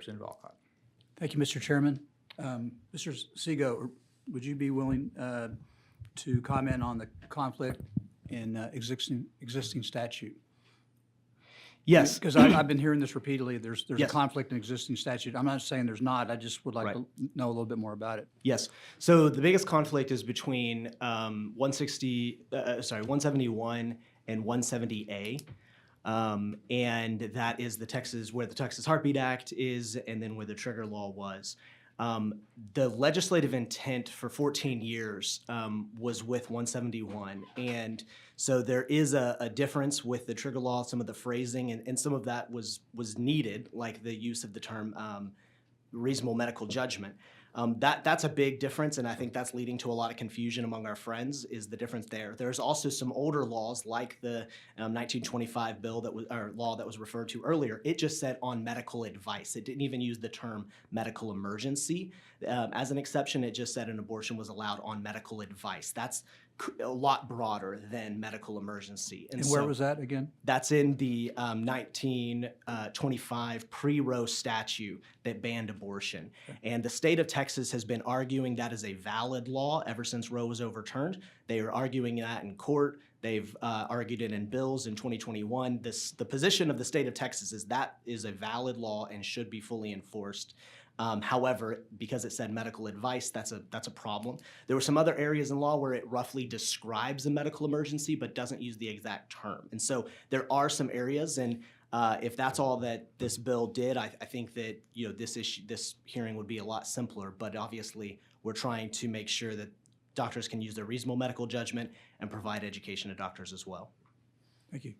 Representative Olcott. Thank you, Mr. Chairman. Mr. Seago, would you be willing to comment on the conflict in existing statute? Yes. Because I've been hearing this repeatedly. There's a Yes. conflict in existing statute. I'm not saying there's not. I just would like Right. to know a little bit more about it. Yes. So the biggest conflict is between 171 and 170A. And that is where the Texas Heartbeat Act is, and then where the trigger law was. The legislative intent for 14 years was with 171. And so there is a difference with the trigger law, some of the phrasing, and some of that was needed, like the use of the term reasonable medical judgment. That's a big difference, and I think that's leading to a lot of confusion among our friends, is the difference there. There's also some older laws, like the 1925 law that was referred to earlier. It just said on medical advice. It didn't even use the term medical emergency. As an exception, it just said an abortion was allowed on medical advice. That's a lot broader than medical emergency. And where was that again? That's in the 1925 pre-Roe statute that banned abortion. Okay. And the state of Texas has been arguing that is a valid law ever since Roe was overturned. They are arguing that in court. They've argued it in bills in 2021. The position of the state of Texas is that is a valid law and should be fully enforced. However, because it said medical advice, that's a problem. There were some other areas in law where it roughly describes a medical emergency but doesn't use the exact term. And so there are some areas, and if that's all that this bill did, I think that this hearing would be a lot simpler. But obviously, we're trying to make sure that doctors can use their reasonable medical judgment and provide education to doctors as well. Thank you.